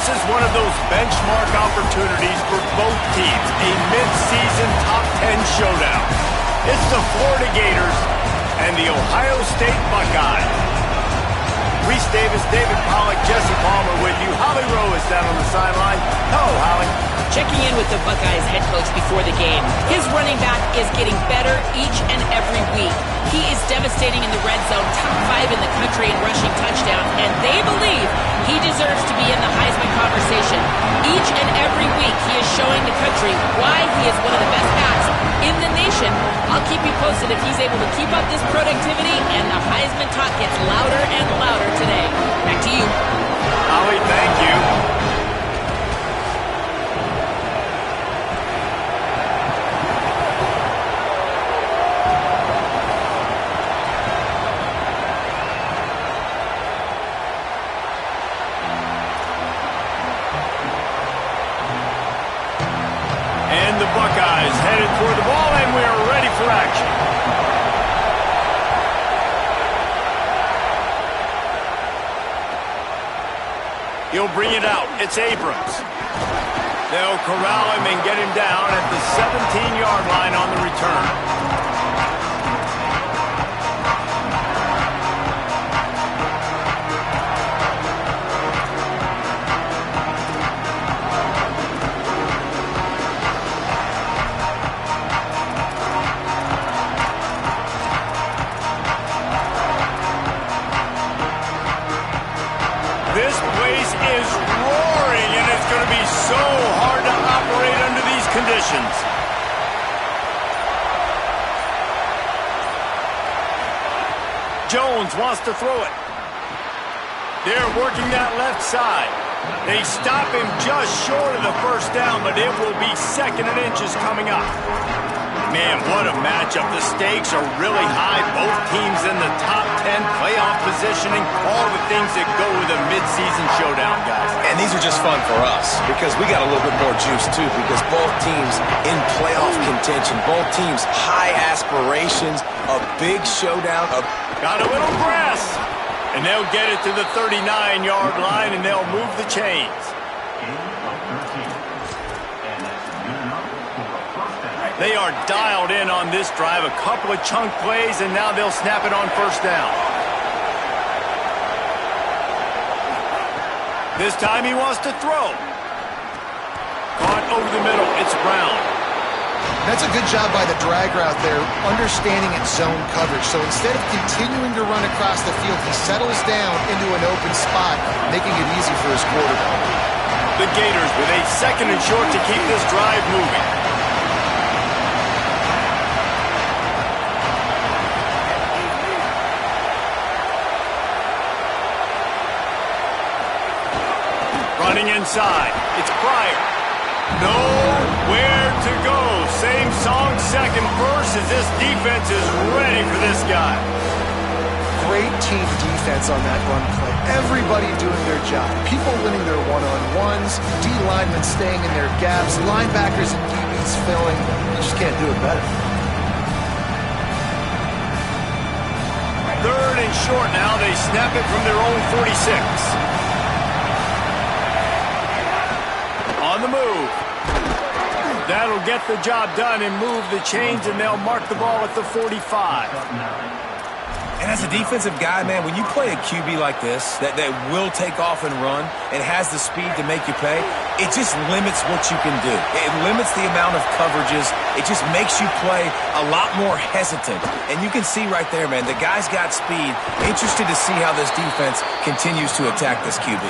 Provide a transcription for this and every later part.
is one of those benchmark opportunities for both teams, a mid-season top 10 showdown. It's the Florida Gators and the Ohio State Buckeyes. Reese Davis, David Pollack, Jesse Palmer with you. Holly Rowe is down on the sideline. Hello, Holly. Checking in with the Buckeyes head coach before the game. His running back is getting better each and every week. He is devastating in the red zone, top 5 in the country in rushing touchdown, and they believe he deserves to be in the Heisman conversation. Each and every week he is showing the country why he is one of the best backs in the nation. I'll keep you posted if he's able to keep up this productivity and the Heisman talk gets louder and louder today. Back to you. Holly, thank you. And the Buckeyes headed toward the ball, and we are ready for action. He'll bring it out. It's Abrams. They'll corral him and get him down at the 17-yard line on the return. This place is roaring, and it's going to be so hard to operate under these conditions. Jones wants to throw it. They're working that left side. They stop him just short of the first down, but it will be 2nd and inches coming up. Man, what a matchup. The stakes are really high. Both teams in the top 10, playoff positioning, all the things that go with a midseason showdown, guys. And these are just fun for us because we got a little bit more juice, too, because both teams in playoff contention, both teams high aspirations, a big showdown. Got a little press, and they'll get it to the 39-yard line, and they'll move the chains. They are dialed in on this drive. A couple of chunk plays, and now they'll snap it on first down. This time he wants to throw. Caught over the middle. It's Brown. That's a good job by the drag route there, understanding its zone coverage. So instead of continuing to run across the field, he settles down into an open spot, making it easy for his quarterback. The Gators with a 2nd and short to keep this drive moving. Running inside. It's Pryor. Nowhere to go. Same song, second verse, as this defense is ready for this guy. Great team defense on that run play. Everybody doing their job. People winning their one-on-ones, D linemen staying in their gaps, linebackers and DBs filling. You just can't do it better. 3rd and short now. They snap it from their own 46. On the move. That'll get the job done and move the chains, and they'll mark the ball at the 45. And as a defensive guy, man, when you play a QB like this that will take off and run and has the speed to make you pay, it just limits what you can do. It limits the amount of coverages. It just makes you play a lot more hesitant. And you can see right there, man, the guy's got speed. Interested to see how this defense continues to attack this QB.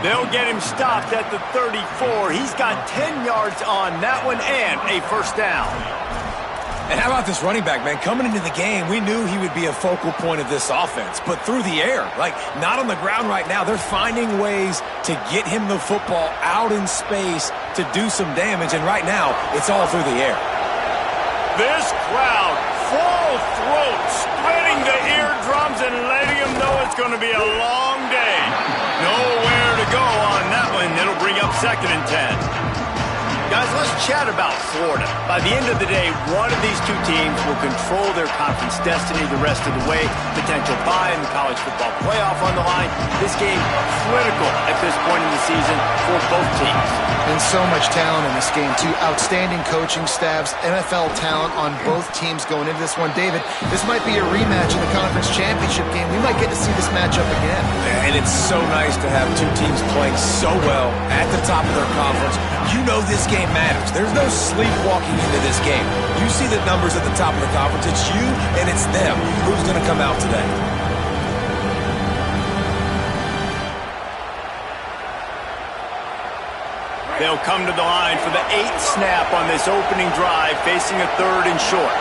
They'll get him stopped at the 34. He's got 10 yards on that one and a first down. And how about this running back, man? Coming into the game, we knew he would be a focal point of this offense. But through the air, like not on the ground right now, they're finding ways to get him the football out in space to do some damage. And right now, it's all through the air. This crowd, full throat, spreading the eardrums and letting them know it's going to be a long day. Nowhere to go on that one. It'll bring up 2nd and 10. Guys, let's chat about Florida. By the end of the day, one of these two teams will control their conference destiny the rest of the way. Potential bye in the college football playoff on the line. This game critical at this point in the season for both teams. And so much talent in this game, too. Outstanding coaching staffs, NFL talent on both teams going into this one. David, this might be a rematch in the conference championship game. We might get to see this matchup again. And it's so nice to have two teams playing so well at the top of their conference. You know this game matters. There's no sleepwalking into this game. You see the numbers at the top of the conference. It's you and it's them. Who's going to come out today? They'll come to the line for the 8th snap on this opening drive, facing a 3rd and short.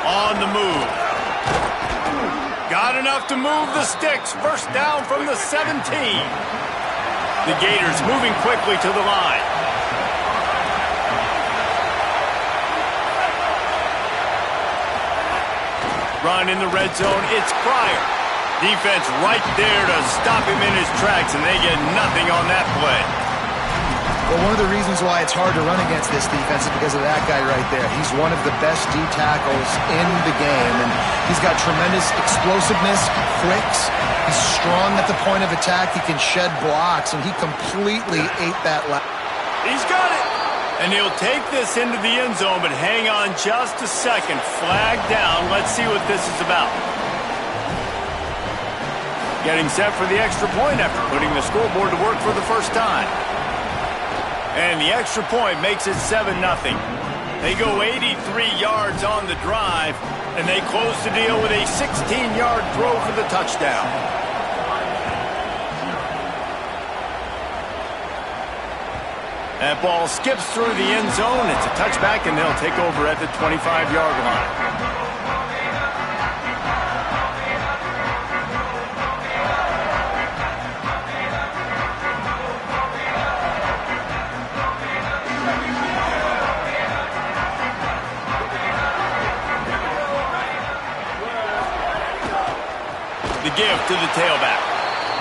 On the move. Got enough to move the sticks. First down from the 17. The Gators moving quickly to the line. Run in the red zone, it's Pryor. Defense right there to stop him in his tracks, and they get nothing on that play. Well, one of the reasons why it's hard to run against this defense is because of that guy right there. He's one of the best D tackles in the game, and he's got tremendous explosiveness, quicks. He's strong at the point of attack. He can shed blocks, and he completely ate that last. He's got it. And he'll take this into the end zone, but hang on just a second. Flag down. Let's see what this is about. Getting set for the extra point after putting the scoreboard to work for the first time. And the extra point makes it 7-0. They go 83 yards on the drive, and they close the deal with a 16-yard throw for the touchdown. That ball skips through the end zone. It's a touchback, and they'll take over at the 25-yard line. The give to the tailback.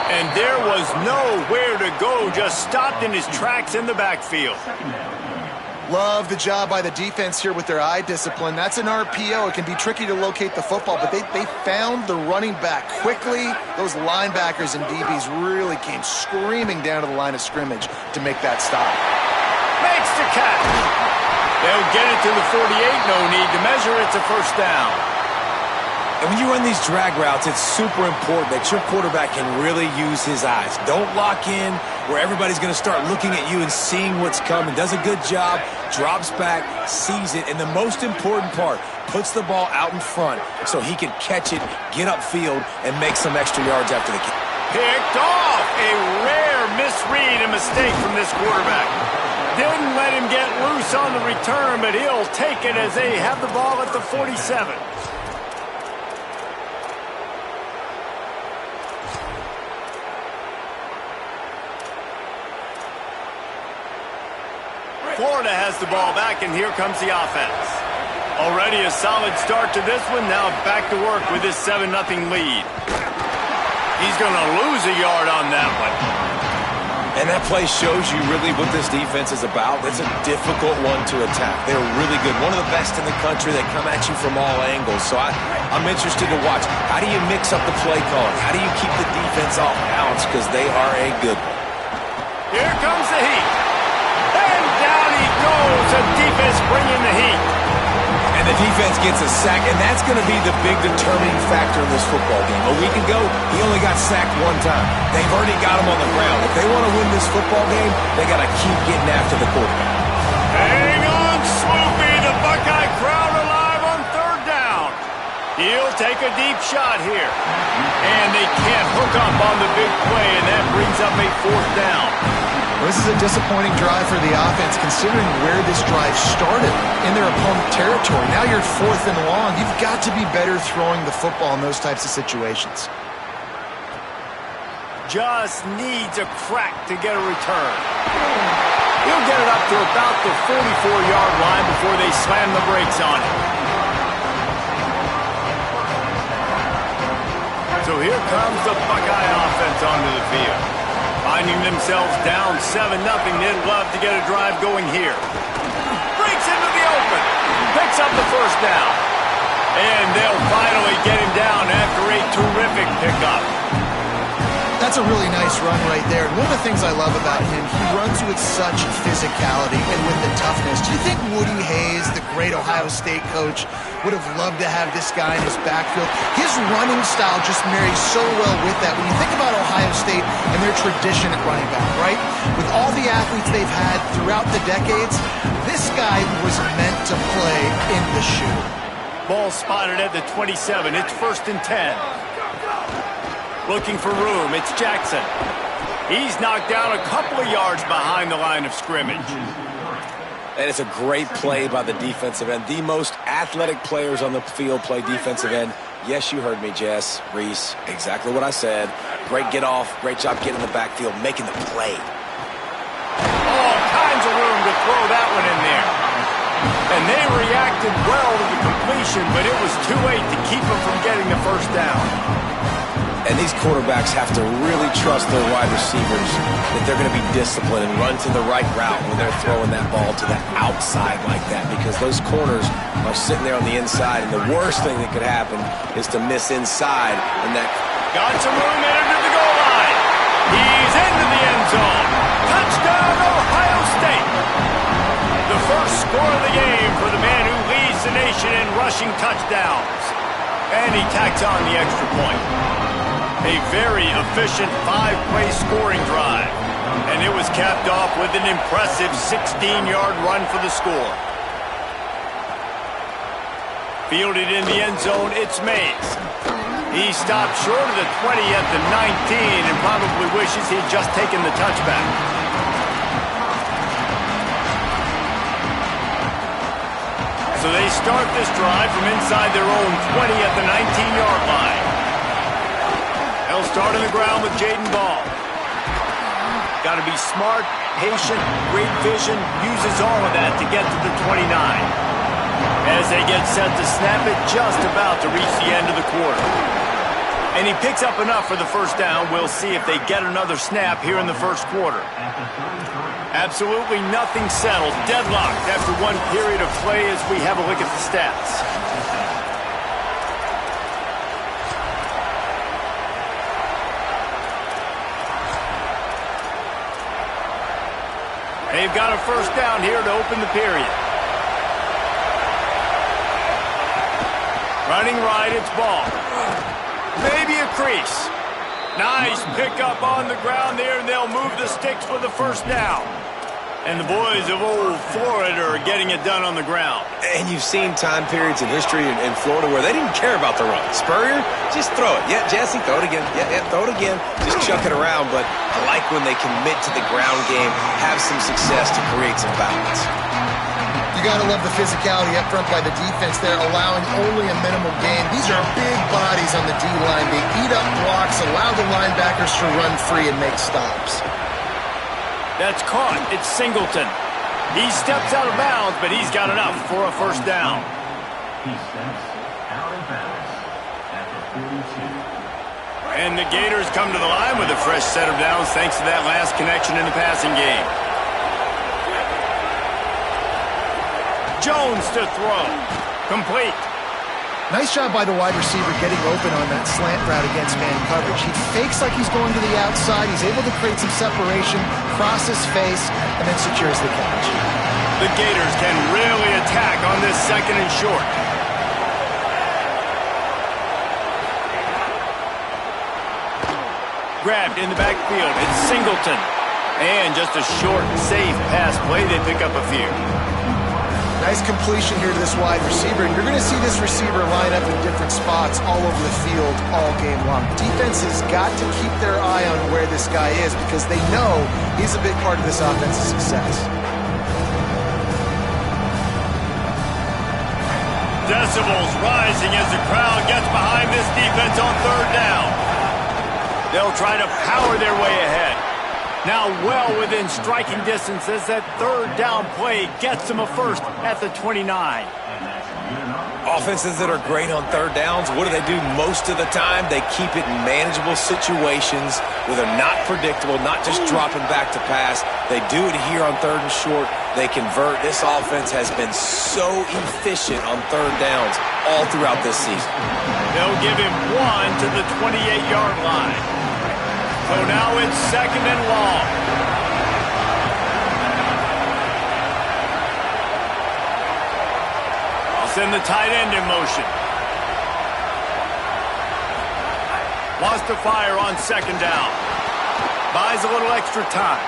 And there was nowhere to go, just stopped in his tracks in the backfield. Love the job by the defense here with their eye discipline. That's an RPO. It can be tricky to locate the football, but they found the running back quickly. Those linebackers and DBs really came screaming down to the line of scrimmage to make that stop. Makes the catch. They'll get it to the 48. No need to measure. It's a first down. And when you run these drag routes, it's super important that your quarterback can really use his eyes. Don't lock in where everybody's going to start looking at you and seeing what's coming. Does a good job, drops back, sees it, and the most important part, puts the ball out in front so he can catch it, get upfield, and make some extra yards after the kick. Picked off. A rare misread and mistake from this quarterback. Didn't let him get loose on the return, but he'll take it as they have the ball at the 47. Florida has the ball back, and here comes the offense. Already a solid start to this one. Now back to work with this 7-0 lead. He's going to lose a yard on that one. And that play shows you really what this defense is about. It's a difficult one to attack. They're really good. One of the best in the country. They come at you from all angles. So I'm interested to watch. How do you mix up the play calling? How do you keep the defense off balance? Because they are a good one. Here comes the heat. And down he goes. The defense bringing the heat. And the defense gets a sack, and that's going to be the big determining factor in this football game. A week ago, he only got sacked one time. They've already got him on the ground. If they want to win this football game, they got to keep getting after the quarterback. Hang on, Swoopy. The Buckeye crowd alive on third down. He'll take a deep shot here. And they can't hook up on the big play, and that brings up a fourth down. This is a disappointing drive for the offense, considering where this drive started in their opponent territory. Now you're 4th and long. You've got to be better throwing the football in those types of situations. Just needs a crack to get a return. He'll get it up to about the 44-yard line before they slam the brakes on it. So So here comes the Buckeye offense onto the field. Finding themselves down 7-0, they'd love to get a drive going here. Breaks into the open. Picks up the first down. And they'll finally get him down after a terrific pickup. That's a really nice run right there. And one of the things I love about him, he runs with such physicality and with the toughness. Do you think Woody Hayes, the great Ohio State coach, would have loved to have this guy in his backfield? His running style just marries so well with that. When you think about Ohio State and their tradition at running back, right? With all the athletes they've had throughout the decades, this guy was meant to play in the shoe. Ball spotted at the 27. It's 1st and 10. Looking for room. It's Jackson. He's knocked down a couple of yards behind the line of scrimmage. And it's a great play by the defensive end. The most athletic players on the field play defensive end. Yes, you heard me, Jess, Reese. Exactly what I said. Great get off. Great job getting in the backfield, making the play. All kinds of room to throw that one in there. And they reacted well to the completion, but it was too late to keep them from getting the first down. And these quarterbacks have to really trust their wide receivers that they're going to be disciplined and run to the right route when they're throwing that ball to the outside like that, because those corners are sitting there on the inside, and the worst thing that could happen is to miss inside. And that got some room in under the goal line. He's into the end zone. Touchdown, Ohio State. The first score of the game for the man who leads the nation in rushing touchdowns. And he tacks on the extra point. A very efficient 5-play scoring drive. And it was capped off with an impressive 16-yard run for the score. Fielded in the end zone, it's Mays. He stopped short of the 20 at the 19 and probably wishes he'd just taken the touchback. So they start this drive from inside their own 20 at the 19-yard line. They'll start on the ground with Jaden Ball. Got to be smart, patient, great vision, uses all of that to get to the 29. As they get set to snap it, just about to reach the end of the quarter. And he picks up enough for the first down. We'll see if they get another snap here in the first quarter. Absolutely nothing settled. Deadlocked after one period of play as we have a look at the stats. They've got a first down here to open the period. Running right, it's Ball. Maybe a crease. Nice pickup on the ground there, and they'll move the sticks for the first down. And the boys of old Florida are getting it done on the ground. And you've seen time periods in history in Florida where they didn't care about the run. Spurrier, just throw it. Yeah, Jesse, throw it again. Yeah, throw it again. Just chuck it around. But I like when they commit to the ground game, have some success to create some balance. You got to love the physicality up front by the defense there, allowing only a minimal gain. These are big bodies on the D-line. They eat up blocks, allow the linebackers to run free and make stops. That's caught. It's Singleton. He steps out of bounds, but he's got enough for a first down. He steps out of bounds at the 42. And the Gators come to the line with a fresh set of downs thanks to that last connection in the passing game. Jones to throw. Complete. Nice job by the wide receiver getting open on that slant route against man coverage. He fakes like he's going to the outside. He's able to create some separation, cross his face, and then secures the catch. The Gators can really attack on this second and short. Grabbed in the backfield. It's Singleton. And just a short, safe pass play. They pick up a few. Nice completion here to this wide receiver, and you're going to see this receiver line up in different spots all over the field all game long. Defense has got to keep their eye on where this guy is because they know he's a big part of this offense's success. Decibels rising as the crowd gets behind this defense on third down. They'll try to power their way ahead. Now well within striking distance as that third down play gets them a first at the 29. Oh, Offenses that are great on third downs, what do? Most of the time, they keep it in manageable situations where they're not predictable, not just dropping back to pass. They do it here on third and short. They convert. This offense has been so efficient on third downs all throughout this season. They'll give him 1 to the 28-yard line. So now it's 2nd and long. Send the tight end in motion. Wants to fire on 2nd down. Buys a little extra time.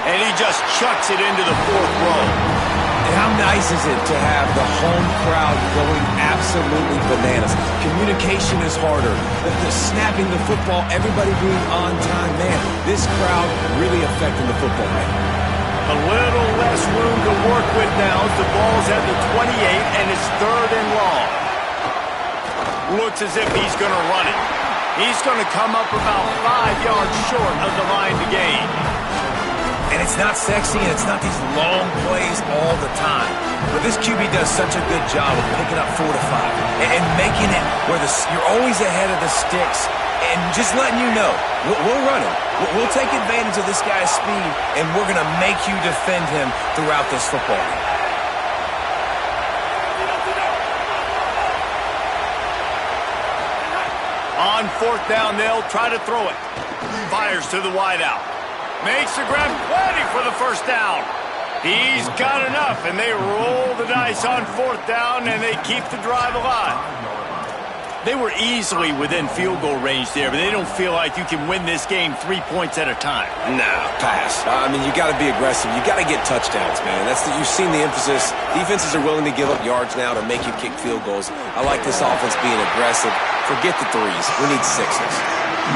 And he just chucks it into the 4th row. And how nice is it to have the home crowd going absolutely bananas? Communication is harder. The snapping the football, everybody being on time. Man, this crowd really affecting the football game. A little less room to work with now as the ball's at the 28 and it's 3rd and long. Looks as if he's going to run it. He's going to come up about 5 yards short of the line to gain. And it's not sexy and it's not these long plays all the time. But this QB does such a good job of picking up 4 to 5 and making it where you're always ahead of the sticks and just letting you know, we'll run him. We'll take advantage of this guy's speed, and we're going to make you defend him throughout this football game. On 4th down, they'll try to throw it. Fires to the wideout. Makes the grab, plenty for the 1st down. He's got enough, and they roll the dice on 4th down, and they keep the drive alive. They were easily within field goal range there, but they don't feel like you can win this game 3 points at a time. Nah, pass. I mean, you got to be aggressive. You got to get touchdowns, man. You've seen the emphasis. Defenses are willing to give up yards now to make you kick field goals. I like this offense being aggressive. Forget the 3s. We need 6s.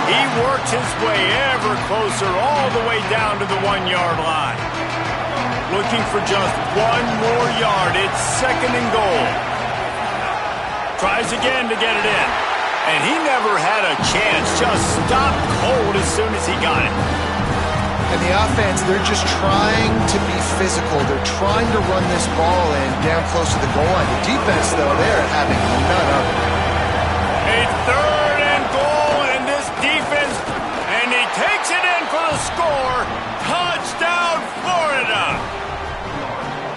He works his way ever closer all the way down to the 1-yard line. Looking for just 1 more yard. It's 2nd and goal. Tries again to get it in. And he never had a chance. Just stopped cold as soon as he got it. And the offense, they're just trying to be physical. They're trying to run this ball in down close to the goal line. The defense, though, they're having none of it. A 3rd and goal, and this defense, and he takes it in for the score. Touchdown, Florida!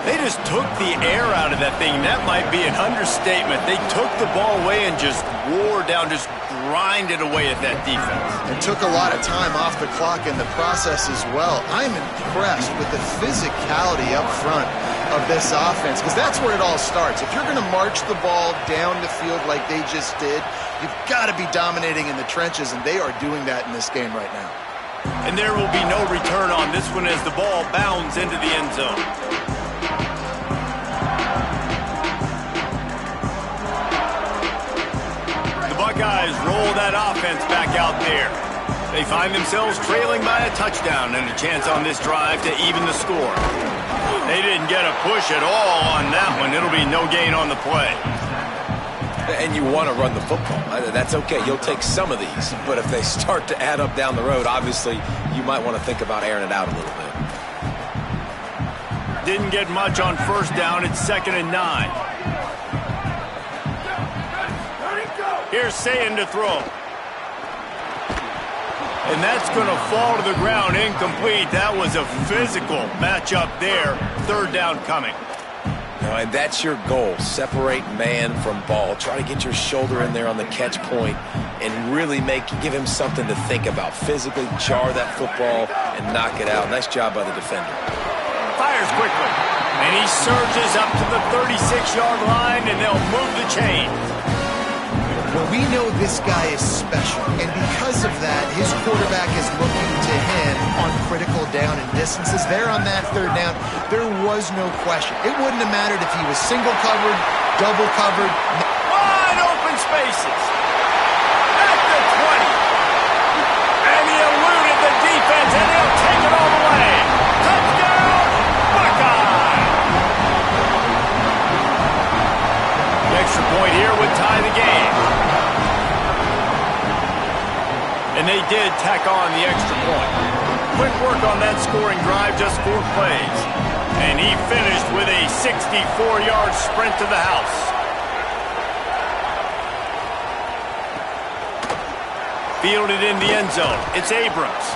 They just took the air out of that thing. That might be an understatement. They took the ball away and just wore down, just grinded away at that defense. And took a lot of time off the clock in the process as well. I'm impressed with the physicality up front of this offense, because that's where it all starts. If you're going to march the ball down the field like they just did, you've got to be dominating in the trenches, and they are doing that in this game right now. And there will be no return on this one as the ball bounds into the end zone. Buckeyes roll that offense back out there. They find themselves trailing by a touchdown and a chance on this drive to even the score. They didn't get a push at all on that one. It'll be no gain on the play. And you want to run the football. That's okay. You'll take some of these. But if they start to add up down the road, obviously you might want to think about airing it out a little bit. Didn't get much on 1st down. It's 2nd and 9. Here's Sayin to throw. And that's going to fall to the ground incomplete. That was a physical matchup there. 3rd down coming. And that's your goal. Separate man from ball. Try to get your shoulder in there on the catch point and really give him something to think about. Physically jar that football and knock it out. Nice job by the defender. Fires quickly. And he surges up to the 36-yard line, and they'll move the chain. Well, we know this guy is special, and because of that, his quarterback is looking to him on critical down and distances. There on that 3rd down, there was no question. It wouldn't have mattered if he was single covered, double covered. Wide open spaces. At the 20. And he eluded the defense, and they'll take it all the way. Touchdown, Buckeye! The extra point here would tie the game. And they did tack on the extra point. Quick work on that scoring drive, just 4 plays. And he finished with a 64-yard sprint to the house. Fielded in the end zone. It's Abrams.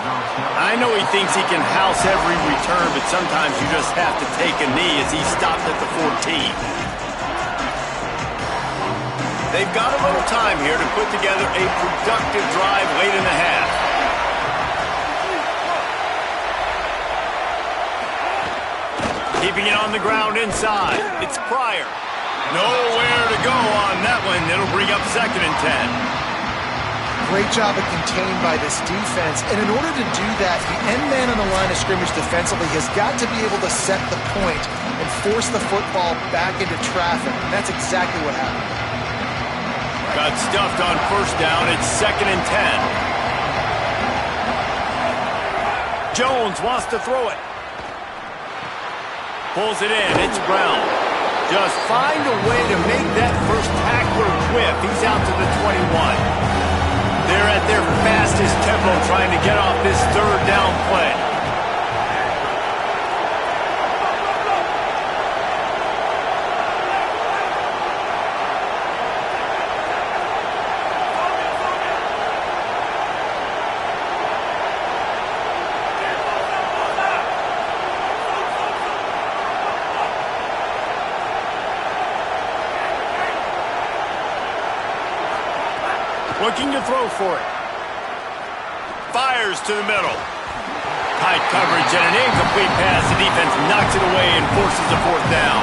I know he thinks he can house every return, but sometimes you just have to take a knee as he stopped at the 14. They've got a little time here to put together a productive drive late in the half. Keeping it on the ground inside. It's Pryor. Nowhere to go on that one. It'll bring up 2nd and 10. Great job of contained by this defense. And in order to do that, the end man on the line of scrimmage defensively has got to be able to set the point and force the football back into traffic. And that's exactly what happened. Got stuffed on 1st down. It's 2nd and 10. Jones wants to throw it. Pulls it in. It's Brown. Just find a way to make that first tackler whiff. He's out to the 21. They're at their fastest tempo trying to get off this 3rd down play. Looking to throw for it. Fires to the middle. Tight coverage and an incomplete pass. The defense knocks it away and forces a 4th down.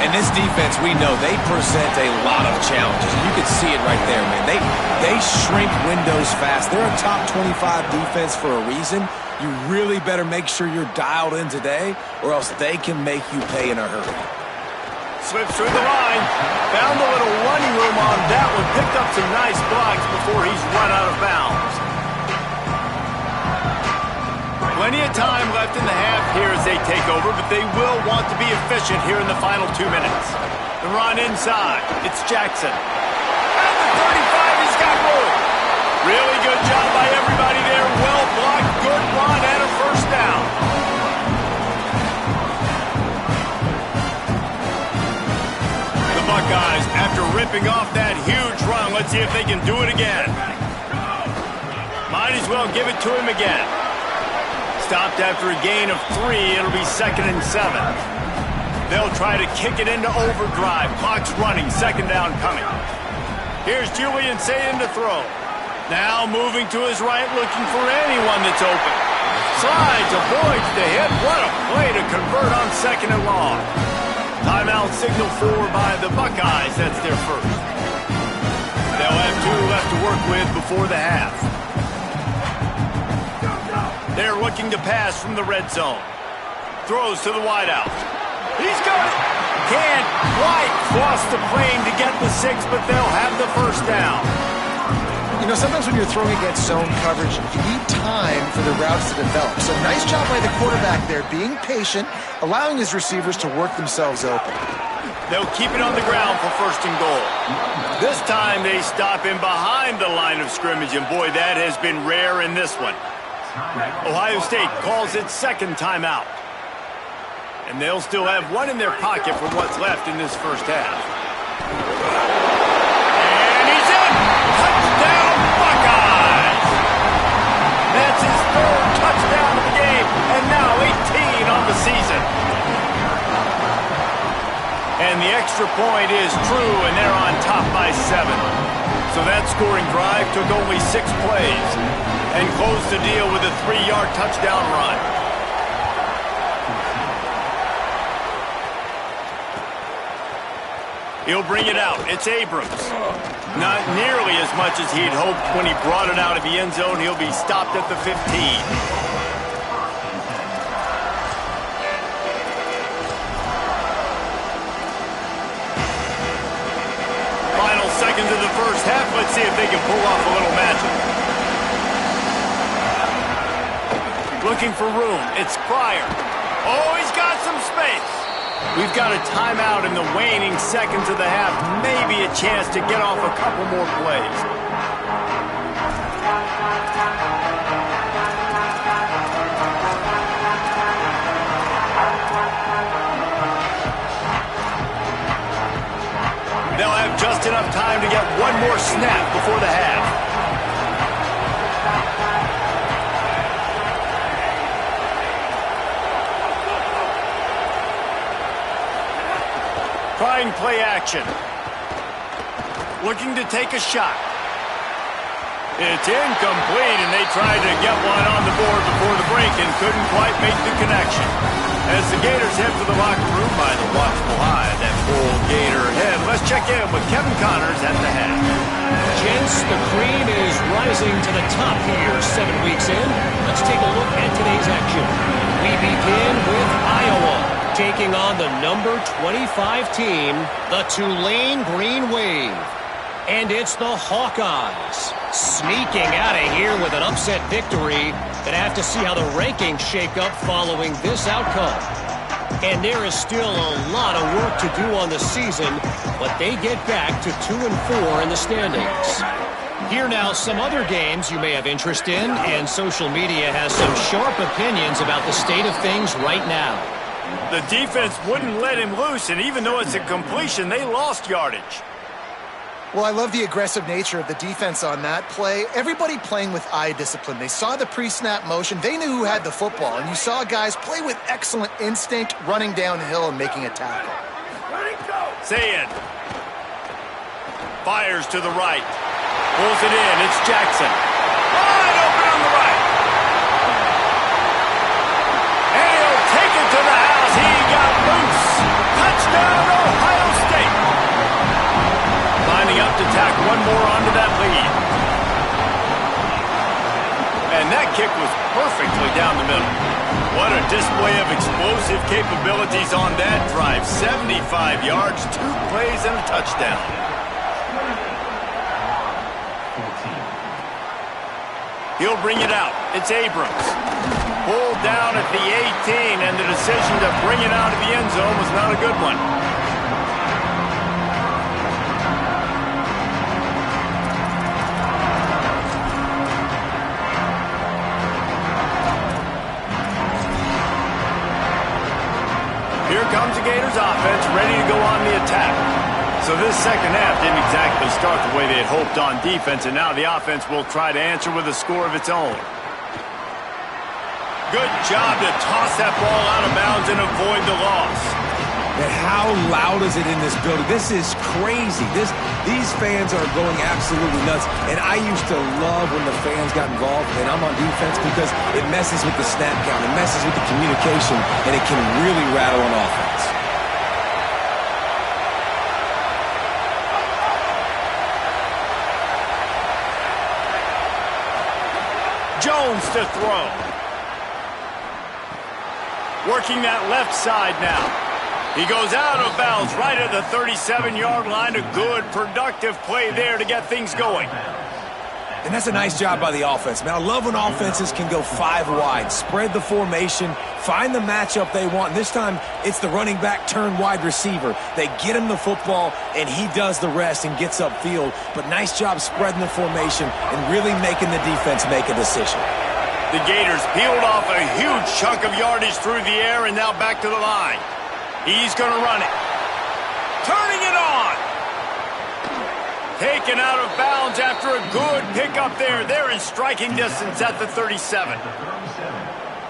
And this defense, we know, they present a lot of challenges. You can see it right there, man. They shrink windows fast. They're a top 25 defense for a reason. You really better make sure you're dialed in today, or else they can make you pay in a hurry. Slips through the line. Found a little running room on that one. Picked up some nice blocks before he's run out of bounds. Plenty of time left in the half here as they take over, but they will want to be efficient here in the final 2 minutes. The run inside. It's Jackson. At the 35, he's got room. Really good job by everybody there. Well blocked, good run, and a 1st down. The Buckeyes, after ripping off that huge run, let's see if they can do it again. Might as well give it to him again. Stopped after a gain of 3. It'll be 2nd and 7. They'll try to kick it into overdrive. Clock's running. 2nd down coming. Here's Julian Sayin to throw. Now moving to his right, looking for anyone that's open. Slides, avoids the hit. What a play to convert on 2nd and long. Timeout signal for by the Buckeyes. That's their first. They'll have 2 left to work with before the half. They're looking to pass from the red zone. Throws to the wideout. He's got it. Can't quite cross the plane to get the 6, but they'll have the 1st down. You know, sometimes when you're throwing against zone coverage, you need time for the routes to develop. So nice job by the quarterback there, being patient, allowing his receivers to work themselves open. They'll keep it on the ground for 1st and goal. This time they stop him behind the line of scrimmage, and boy, that has been rare in this one. Ohio State calls its 2nd timeout. And they'll still have 1 in their pocket for what's left in this 1st half. And he's in! Touchdown, Buckeyes! That's his 3rd touchdown of the game, and now 18 on the season. And the extra point is true, and they're on top by 7. So that scoring drive took only 6 plays and closed the deal with a 3-yard touchdown run. He'll bring it out. It's Abrams. Not nearly as much as he'd hoped when he brought it out of the end zone. He'll be stopped at the 15. Final seconds of the 1st half. Let's see if they can pull off a little magic. Looking for room. It's Pryor. Oh, he's got some space. We've got a timeout in the waning seconds of the half. Maybe a chance to get off a couple more plays. They'll have just enough time to get 1 more snap before the half. trying play action. Looking to take a shot. It's incomplete, and they tried to get one on the board before the break and couldn't quite make the connection. As the Gators head for the locker room by the watchful eye, that full Gator head. Let's check in with Kevin Connors at the head. Gents, the cream is rising to the top here 7 weeks in. Let's take a look at today's action. We begin with Iowa taking on the number 25 team, the Tulane Green Wave. And it's the Hawkeyes sneaking out of here with an upset victory. Gonna have to see how the rankings shake up following this outcome. And there is still a lot of work to do on the season, but they get back to 2-4 in the standings. Here now, some other games you may have interest in, and social media has some sharp opinions about the state of things right now. The defense wouldn't let him loose, and even though it's a completion, they lost yardage. Well, I love the aggressive nature of the defense on that play. Everybody playing with eye discipline. They saw the pre-snap motion. They knew who had the football, and you saw guys play with excellent instinct, running downhill and making a tackle. Sayed fires to the right. Pulls it in. It's Jackson. Wide open on the right. And he'll take it to the house. He got loose. Touchdown, Ohio State. Lining up to tack one more onto that lead. And that kick was perfectly down the middle. What a display of explosive capabilities on that drive. 75 yards, 2 plays, and a touchdown. He'll bring it out. It's Abrams. Pulled down at the 18, and the decision to bring it out of the end zone was not a good one. Here comes the Gators offense, ready to go on the attack. So this second half didn't exactly start the way they had hoped on defense, and now the offense will try to answer with a score of its own. Good job to toss that ball out of bounds and avoid the loss. And how loud is it in this building? This is crazy. These fans are going absolutely nuts. And I used to love when the fans got involved, and I'm on defense, because it messes with the snap count, it messes with the communication, and it can really rattle an offense. Jones to throw. Working that left side now. He goes out of bounds right at the 37-yard line. A good, productive play there to get things going. And that's a nice job by the offense, man. I love when offenses can go 5 wide, spread the formation, find the matchup they want. And this time, it's the running back turned wide receiver. They get him the football, and he does the rest and gets upfield. But nice job spreading the formation and really making the defense make a decision. The Gators peeled off a huge chunk of yardage through the air, and now back to the line. He's going to run it. Turning it on. Taken out of bounds after a good pickup there. They're in striking distance at the 37.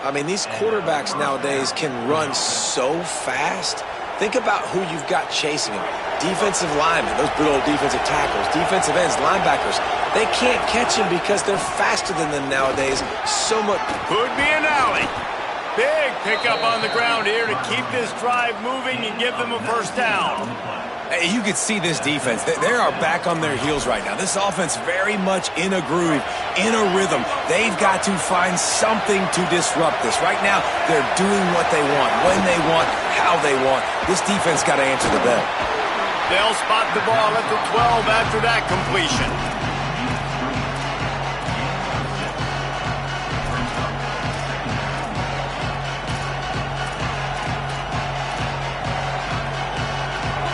I mean, these quarterbacks nowadays can run so fast. Think about who you've got chasing them. Defensive linemen, those good old defensive tackles, defensive ends, linebackers. They can't catch him because they're faster than them nowadays. So much. Could be an alley. Big pickup on the ground here to keep this drive moving and give them a first down. Hey, you could see this defense. They are back on their heels right now. This offense very much in a groove, in a rhythm. They've got to find something to disrupt this. Right now, they're doing what they want, when they want, how they want. This defense got to answer the bell. They'll spot the ball at the 12 after that completion.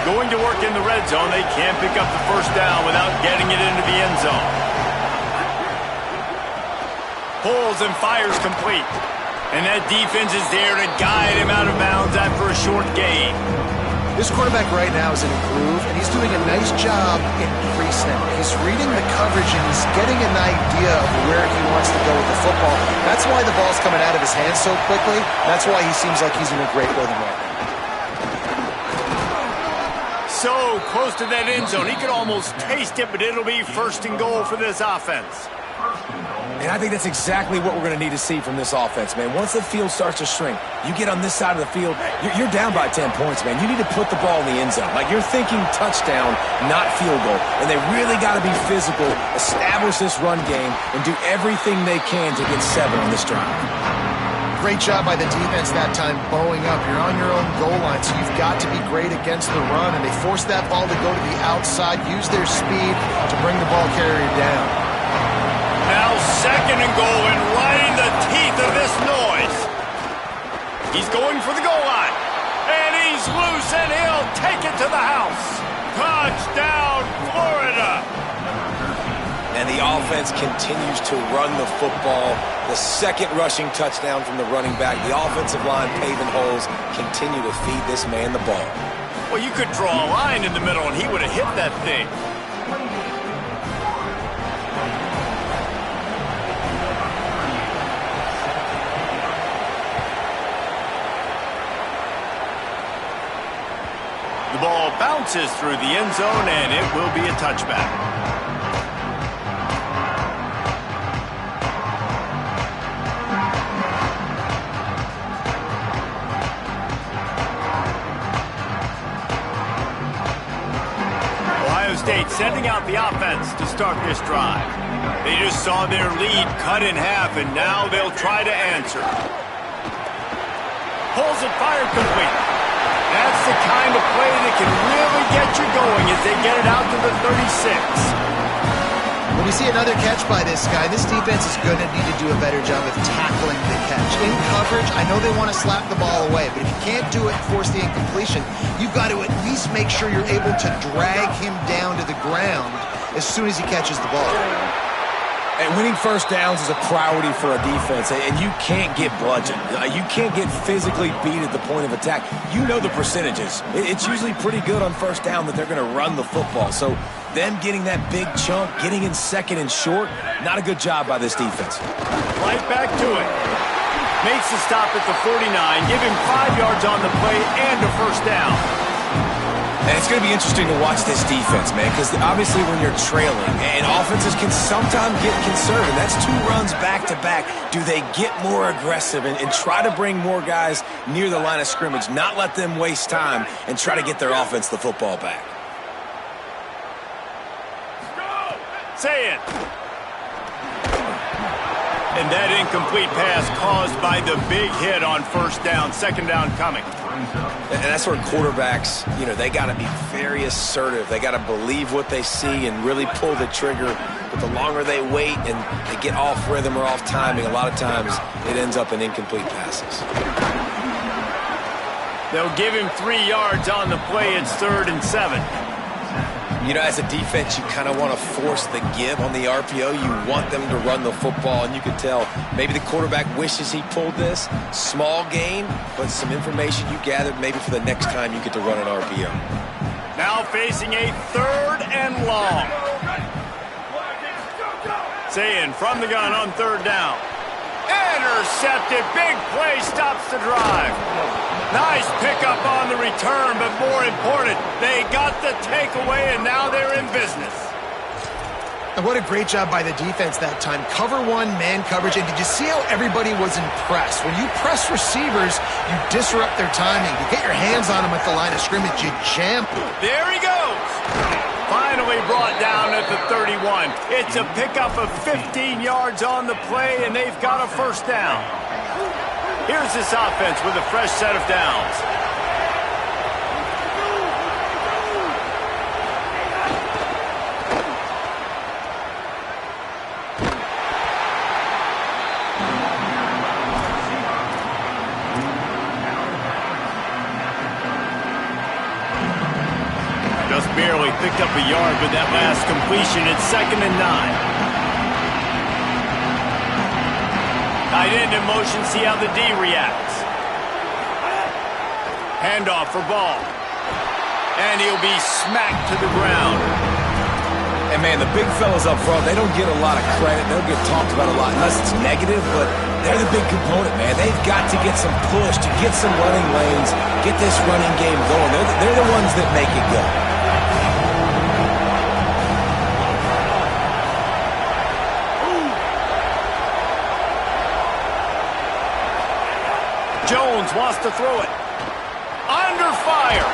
Going to work in the red zone, they can't pick up the first down without getting it into the end zone. Pulls and fires complete. And that defense is there to guide him out of bounds after a short gain. This quarterback right now is in a groove, and he's doing a nice job in pre-snap. He's reading the coverage, and he's getting an idea of where he wants to go with the football. That's why the ball's coming out of his hands so quickly. That's why he seems like he's in a great rhythm right now. so close to that end zone. He could almost taste it, but it'll be 1st and goal for this offense. And I think that's exactly what we're going to need to see from this offense, man. Once the field starts to shrink, you get on this side of the field, you're down by 10 points, man. You need to put the ball in the end zone. Like, you're thinking touchdown, not field goal. And they really got to be physical, establish this run game, and do everything they can to get 7 on this drive. Great job by the defense that time, bowing up. You're on your own goal line, so you've got to be great against the run, and they force that ball to go to the outside, use their speed to bring the ball carrier down. Now 2nd and goal, and right in the teeth of this noise. He's going for the goal line, and he's loose, and he'll take it to the house. Touchdown, Florida! And the offense continues to run the football. The 2nd rushing touchdown from the running back. The offensive line paving holes, continue to feed this man the ball. Well, you could draw a line in the middle, and he would have hit that thing. The ball bounces through the end zone, and it will be a touchback. State sending out the offense to start this drive. They just saw their lead cut in half, and now they'll try to answer. Pulls it, fired complete. That's the kind of play that can really get you going as they get it out to the 36. When we see another catch by this guy, this defense is going to need to do a better job of tackling the catch. In coverage, I know they want to slap the ball away, but if you can't do it and force the incompletion, you've got to at least make sure you're able to drag him down to the ground as soon as he catches the ball. And winning 1st downs is a priority for a defense, and you can't get bludgeoned. You can't get physically beat at the point of attack. You know the percentages. It's usually pretty good on 1st down that they're going to run the football. So them getting that big chunk, getting in 2nd and short, not a good job by this defense. Right back to it. Makes the stop at the 49, give him 5 yards on the play and a 1st down. And it's going to be interesting to watch this defense, man, because obviously when you're trailing, and offenses can sometimes get conservative. That's 2 runs back-to-back. Do they get more aggressive and try to bring more guys near the line of scrimmage, not let them waste time, and try to get their offense the football back? Say it. And that incomplete pass caused by the big hit on 1st down, 2nd down coming. And that's where quarterbacks, they got to be very assertive. They got to believe what they see and really pull the trigger. But the longer they wait and they get off rhythm or off timing, a lot of times it ends up in incomplete passes. They'll give him 3 yards on the play. It's 3rd and 7. As a defense, you kind of want to force the give on the RPO. You want them to run the football, and you can tell maybe the quarterback wishes he pulled this. Small gain, but some information you gathered maybe for the next time you get to run an RPO. Now facing a 3rd and long. Saying from the gun on 3rd down. Intercepted. Big play stops the drive. Nice pickup on the return, but more important, they got the takeaway, and now they're in business. And what a great job by the defense that time. Cover 1, man coverage, and did you see how everybody was impressed? When you press receivers, you disrupt their timing. You get your hands on them at the line of scrimmage, you jam. There he goes. Finally brought down at the 31. It's a pickup of 15 yards on the play, and they've got a 1st down. Here's this offense with a fresh set of downs. Just barely picked up a yard with that last completion. It's 2nd and 9. Tight end in motion, see how the D reacts. Handoff for Ball. And he'll be smacked to the ground. And, man, the big fellas up front, they don't get a lot of credit. They don't get talked about a lot unless it's negative, but they're the big component, man. They've got to get some push, to get some running lanes, get this running game going. They're the ones that make it go. Jones wants to throw it. Under fire.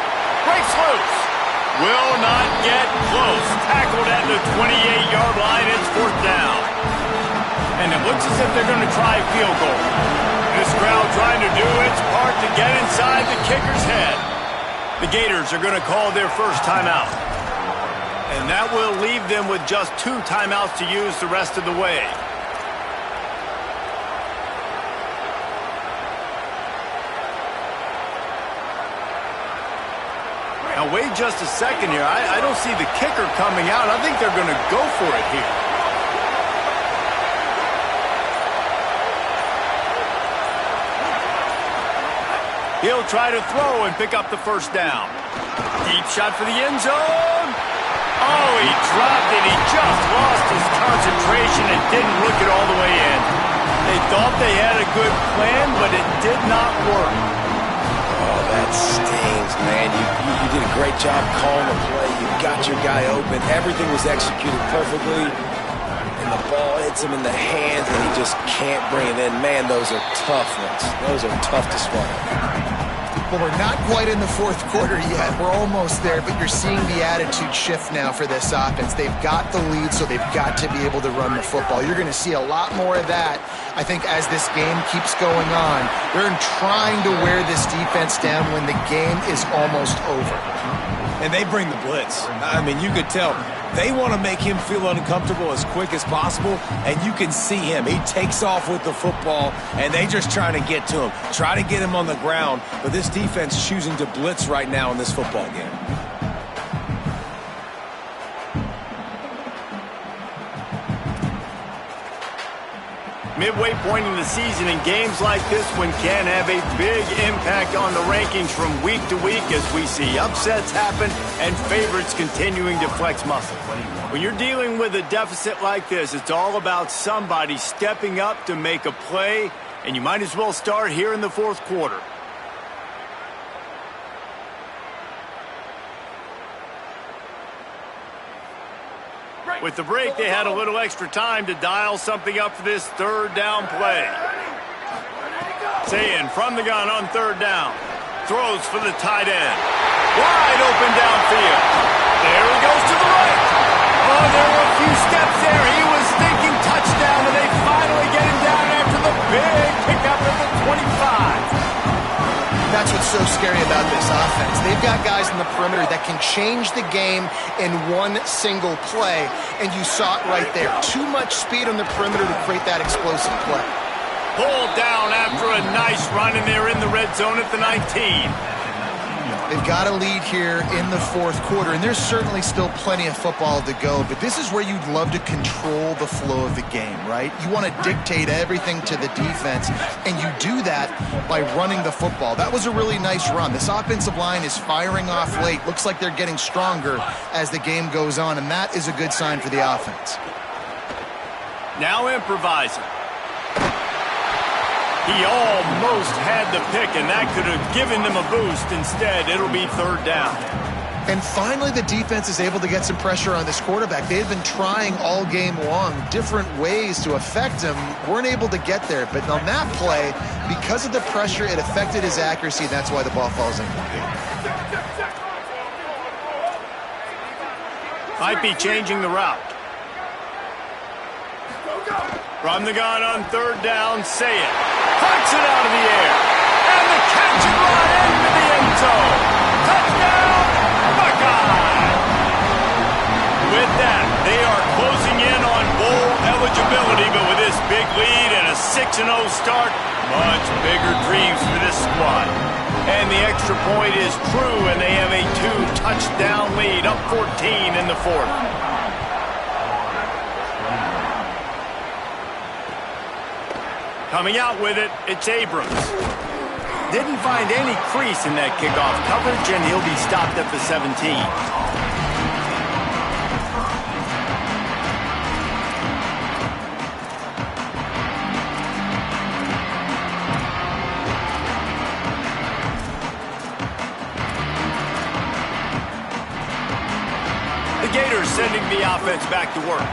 Breaks loose. Will not get close. Tackled at the 28-yard line. It's 4th down. And it looks as if they're going to try a field goal. This crowd trying to do its part to get inside the kicker's head. The Gators are going to call their first timeout. And that will leave them with just 2 timeouts to use the rest of the way. Now, wait just a second here. I don't see the kicker coming out. I think they're going to go for it here. He'll try to throw and pick up the first down. Deep shot for the end zone. Oh, he dropped it. He just lost his concentration and didn't look it all the way in. They thought they had a good plan, but it did not work. Oh, that stings, man. You did a great job calling the play. You got your guy open. Everything was executed perfectly. And the ball hits him in the hands, and he just can't bring it in. Man, those are tough ones. Those are tough to swallow. Well, we're not quite in the 4th quarter yet. We're almost there, but you're seeing the attitude shift now for this offense. They've got the lead, so they've got to be able to run the football. You're going to see a lot more of that, I think, as this game keeps going on. They're trying to wear this defense down when the game is almost over. And they bring the blitz. I mean, you could tell. They want to make him feel uncomfortable as quick as possible, and you can see him. He takes off with the football, and they just trying to get to him, try to get him on the ground, but this defense choosing to blitz right now in this football game. Midway point in the season, and games like this one can have a big impact on the rankings from week to week as we see upsets happen and favorites continuing to flex muscle. When you're dealing with a deficit like this, it's all about somebody stepping up to make a play, and you might as well start here in the 4th quarter. With the break, they had a little extra time to dial something up for this 3rd down play. Sayin from the gun on 3rd down. Throws for the tight end. Wide open downfield. There he goes to the right. Oh, there were a few steps there. He was thinking touchdown, and they finally get him down after the big pickup at the 25. That's what's so scary about this offense. They've got guys in the perimeter that can change the game in one single play, and you saw it right there. Too much speed on the perimeter to create that explosive play. Pulled down after a nice run, and they're in the red zone at the 19. They've got a lead here in the 4th quarter, and there's certainly still plenty of football to go, but this is where you'd love to control the flow of the game, right? You want to dictate everything to the defense, and you do that by running the football. That was a really nice run. This offensive line is firing off late. Looks like they're getting stronger as the game goes on, and that is a good sign for the offense. Now improvising. He almost had the pick, and that could have given them a boost. Instead, it'll be 3rd down. And finally, the defense is able to get some pressure on this quarterback. They've been trying all game long different ways to affect him. Weren't able to get there. But on that play, because of the pressure, it affected his accuracy, and that's why the ball falls incomplete. Might be changing the route. From the gun on 3rd down, Sayin pucks it out of the air. And the catch and run into the end zone. Touchdown, Buckeye! With that, they are closing in on bowl eligibility, but with this big lead and a 6-0 start, much bigger dreams for this squad. And the extra point is true, and they have a 2-touchdown lead, up 14 in the 4th. Coming out with it, it's Abrams. Didn't find any crease in that kickoff coverage, and he'll be stopped at the 17. The Gators sending the offense back to work.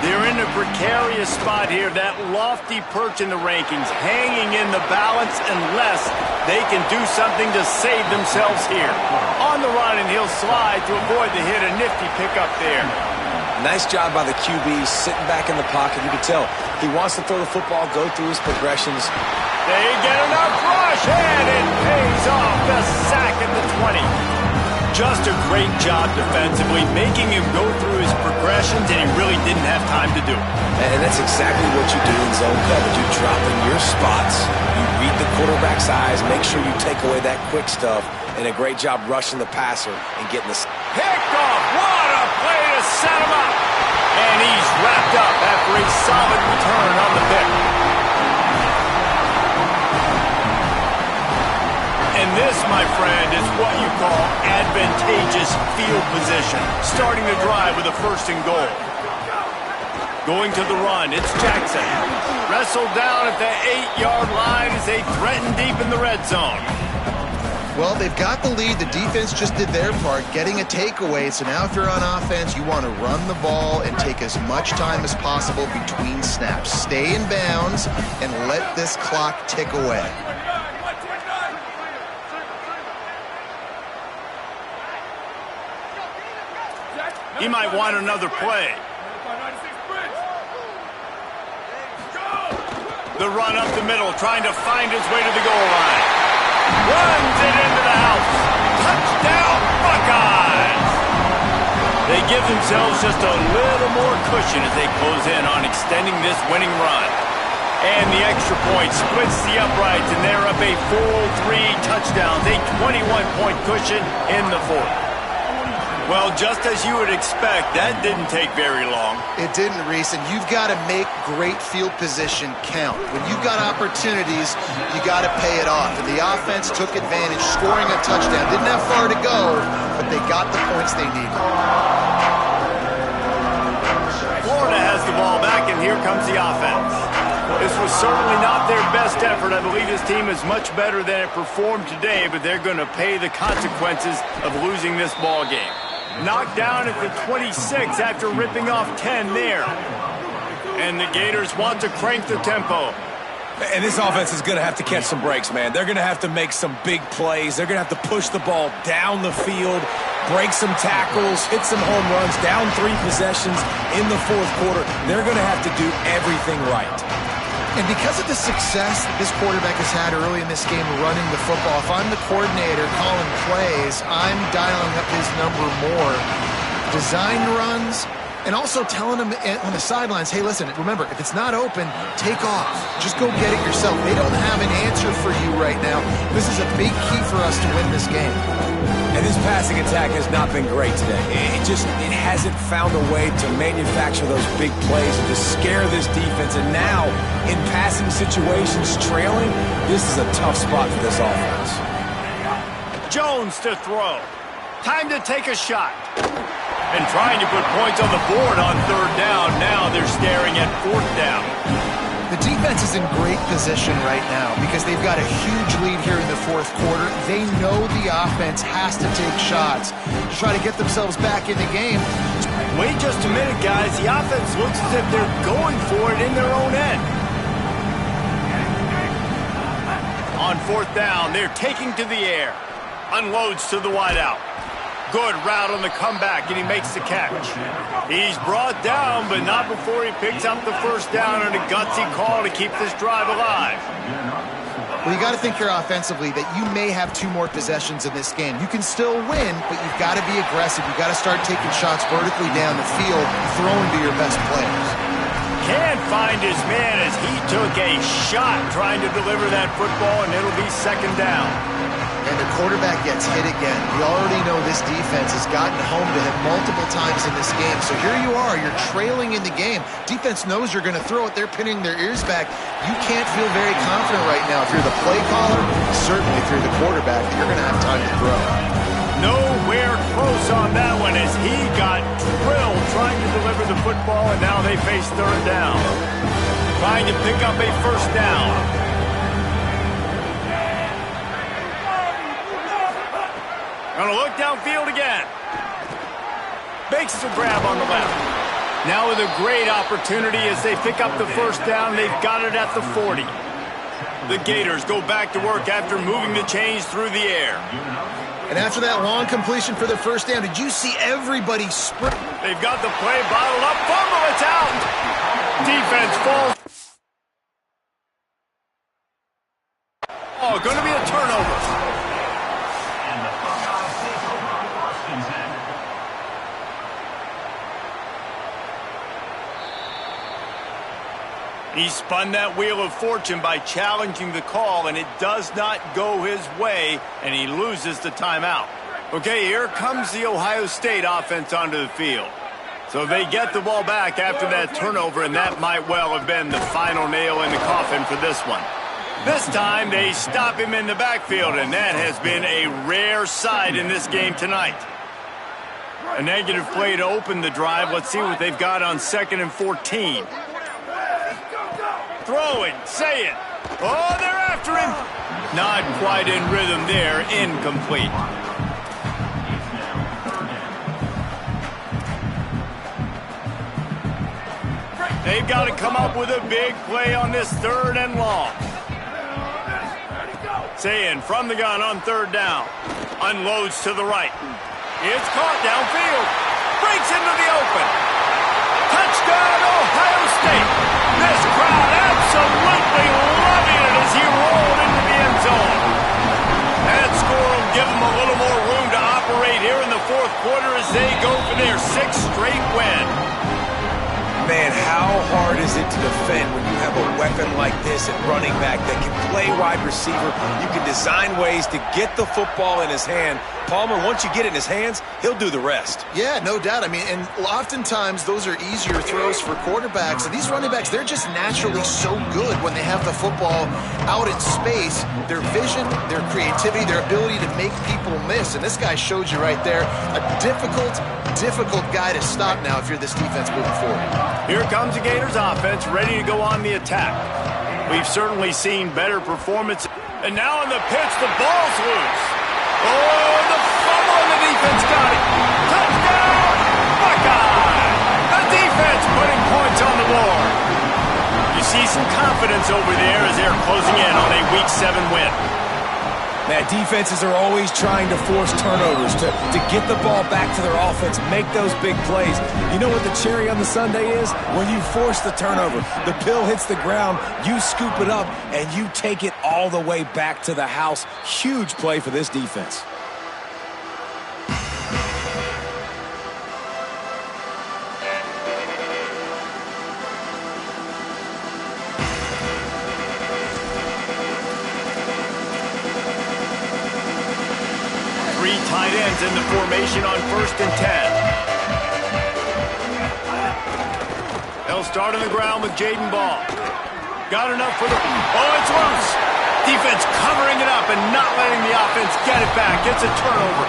They're in a precarious spot here, that lofty perch in the rankings, hanging in the balance unless they can do something to save themselves here. On the run, and he'll slide to avoid the hit. A nifty pickup there. Nice job by the QB, sitting back in the pocket. You can tell he wants to throw the football, go through his progressions. They get enough rush, and it pays off. The sack at the 20. Just a great job defensively, making him go through his progressions, and he really didn't have time to do it. And that's exactly what you do in zone coverage. You drop in your spots, you read the quarterback's eyes, make sure you take away that quick stuff, and a great job rushing the passer and getting the... Picked off! What a play to set him up! And he's wrapped up after a solid return on the pick. And this, my friend, is what you call advantageous field position. Starting the drive with a 1st and goal. Going to the run, it's Jackson. Wrestled down at the 8-yard line as they threaten deep in the red zone. Well, they've got the lead. The defense just did their part, getting a takeaway. So now if you're on offense, you want to run the ball and take as much time as possible between snaps. Stay in bounds and let this clock tick away. He might want another play. The run up the middle, trying to find his way to the goal line. Runs it into the house. Touchdown, Buckeyes! They give themselves just a little more cushion as they close in on extending this winning run. And the extra point splits the uprights, and they're up a full 3 touchdowns, a 21-point cushion in the 4th. Well, just as you would expect, that didn't take very long. It didn't, Reese, and you've got to make great field position count. When you've got opportunities, you got to pay it off. And the offense took advantage, scoring a touchdown. Didn't have far to go, but they got the points they needed. Florida has the ball back, and here comes the offense. This was certainly not their best effort. I believe this team is much better than it performed today, but they're going to pay the consequences of losing this ball game. Knocked down at the 26 after ripping off 10 there. And the Gators want to crank the tempo. And this offense is going to have to catch some breaks, man. They're going to have to make some big plays. They're going to have to push the ball down the field, break some tackles, hit some home runs, down 3 possessions in the 4th quarter. They're going to have to do everything right. And because of the success that this quarterback has had early in this game running the football, if I'm the coordinator calling plays, I'm dialing up his number more. Design runs, and also telling him on the sidelines, hey, listen, remember, if it's not open, take off. Just go get it yourself. They don't have an answer for you right now. This is a big key for us to win this game. And this passing attack has not been great today. It hasn't found a way to manufacture those big plays and to scare this defense. And now, in passing situations, trailing, this is a tough spot for this offense. Jones to throw. Time to take a shot. And trying to put points on the board on 3rd down. Now they're staring at 4th down. The defense is in great position right now because they've got a huge lead here in the 4th quarter. They know the offense has to take shots to try to get themselves back in the game. Wait just a minute, guys. The offense looks as if they're going for it in their own end. On 4th down, they're taking to the air. Unloads to the wideout. Good route on the comeback, and he makes the catch. He's brought down, but not before he picks up the 1st down and a gutsy call to keep this drive alive. Well, you got to think here offensively that you may have 2 more possessions in this game. You can still win, but you've got to be aggressive. You've got to start taking shots vertically down the field, throwing to your best players. Can't find his man as he took a shot trying to deliver that football, and it'll be 2nd down. And the quarterback gets hit again. We already know this defense has gotten home to him multiple times in this game. So here you are. You're trailing in the game. Defense knows you're going to throw it. They're pinning their ears back. You can't feel very confident right now. If you're the play caller, certainly if you're the quarterback, you're going to have time to throw. Nowhere close on that one as he got drilled trying to deliver the football, and now they face 3rd down. Trying to pick up a 1st down. Gonna look downfield again. Makes the grab on the left. Now with a great opportunity as they pick up the 1st down. They've got it at the 40. The Gators go back to work after moving the chains through the air. And after that long completion for the first down, did you see everybody sprint? They've got the play bottled up. Fumble, it's out. Defense falls. Oh, going to be a turnover. And the Buckeyes take over first and 10. He spun that wheel of fortune by challenging the call, and it does not go his way, and he loses the timeout. Okay, here comes the Ohio State offense onto the field. So they get the ball back after that turnover, and that might well have been the final nail in the coffin for this one. This time, they stop him in the backfield, and that has been a rare sight in this game tonight. A negative play to open the drive. Let's see what they've got on 2nd and 14. Throwing, say it. Oh, they're after him. Not quite in rhythm there, incomplete. They've got to come up with a big play on this 3rd and long. Sayin from the gun on 3rd down. Unloads to the right. It's caught downfield. Breaks into the open. Touchdown, Ohio State. This crowd absolutely loving it as he rolled into the end zone. That score will give them a little more room to operate here in the 4th quarter as they go for their 6th straight win. Man, how hard is it to defend when you have a weapon like this at running back that can play wide receiver? You can design ways to get the football in his hand. Palmer, once you get it in his hands, he'll do the rest. Yeah, no doubt. I mean, and oftentimes those are easier throws for quarterbacks. And these running backs, they're just naturally so good when they have the football out in space. Their vision, their creativity, their ability to make people miss. And this guy showed you right there, a difficult guy to stop now if you're this defense moving forward. Here comes the Gators offense ready to go on the attack. We've certainly seen better performance. And now on the pitch, the ball's loose. Oh, the fumble, and the defense got it. Touchdown, Buckeye! The defense putting points on the board. You see some confidence over there as they're closing in on a Week 7 win. Man, defenses are always trying to force turnovers to get the ball back to their offense, make those big plays. You know what the cherry on the sundae is? When you force the turnover, the pill hits the ground, you scoop it up, and you take it all the way back to the house. Huge play for this defense. Tight ends in the formation on 1st and 10. They'll start on the ground with Jaden Ball. Got enough for the... Oh, it's loose. Defense covering it up and not letting the offense get it back. It's a turnover.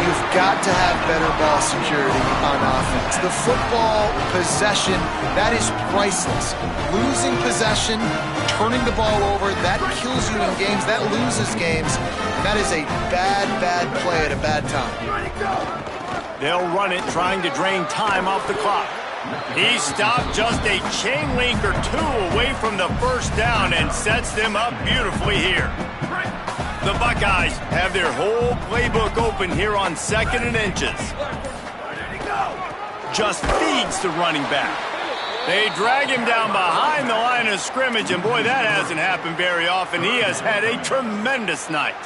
You've got to have better ball security on offense. The football possession, that is priceless. Losing possession, turning the ball over, that kills you in games, that loses games. That is a bad play at a bad time. They'll run it, trying to drain time off the clock. He stopped just a chain link or two away from the first down and sets them up beautifully here. The Buckeyes have their whole playbook open here on 2nd and inches. Just feeds the running back. They drag him down behind the line of scrimmage, and boy, that hasn't happened very often. He has had a tremendous night.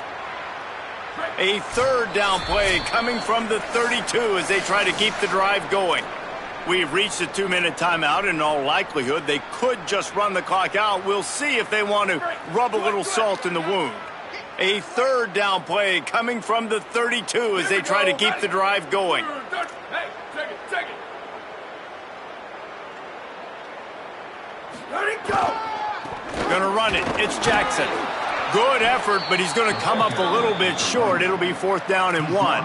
A 3rd down play coming from the 32 as they try to keep the drive going. We've reached a 2-minute timeout, and in all likelihood, they could just run the clock out. We'll see if they want to rub a little salt in the wound. A 3rd down play coming from the 32 as they try to keep the drive going. Hey, take it. Let it go. Gonna run it. It's Jackson. Good effort, but he's going to come up a little bit short. It'll be 4th down and 1.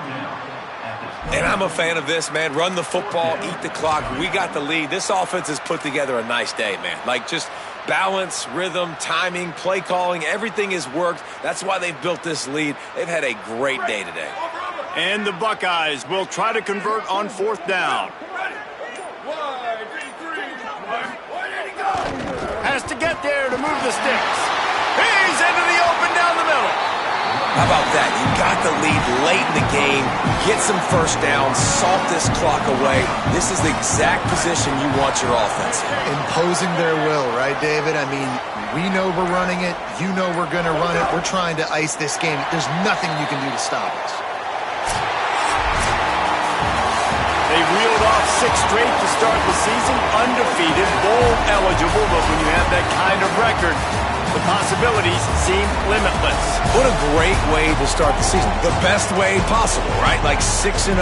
And I'm a fan of this, man. Run the football, eat the clock. We got the lead. This offense has put together a nice day, man. Like just balance, rhythm, timing, play calling, everything has worked. That's why they've built this lead. They've had a great day today. And the Buckeyes will try to convert on 4th down. Has to get there to move the sticks. He How about that? You got the lead late in the game, get some first downs, salt this clock away. This is the exact position you want your offense in. Imposing their will, right, David? I mean, we know we're running it. You know we're going to run it. We're trying to ice this game. There's nothing you can do to stop us. They reeled off 6 straight to start the season, undefeated, bowl eligible, but when you have that kind of record, the possibilities seem limitless. What a great way to start the season. The best way possible, right? Like 6-0,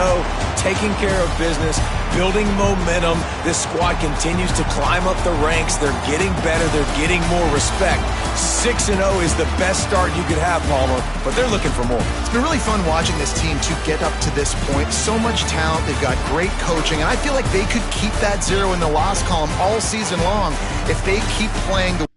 taking care of business, building momentum. This squad continues to climb up the ranks. They're getting better. They're getting more respect. 6-0 is the best start you could have, Palmer, but they're looking for more. It's been really fun watching this team to get up to this point. So much talent. They've got great coaching, and I feel like they could keep that 0 in the loss column all season long if they keep playing the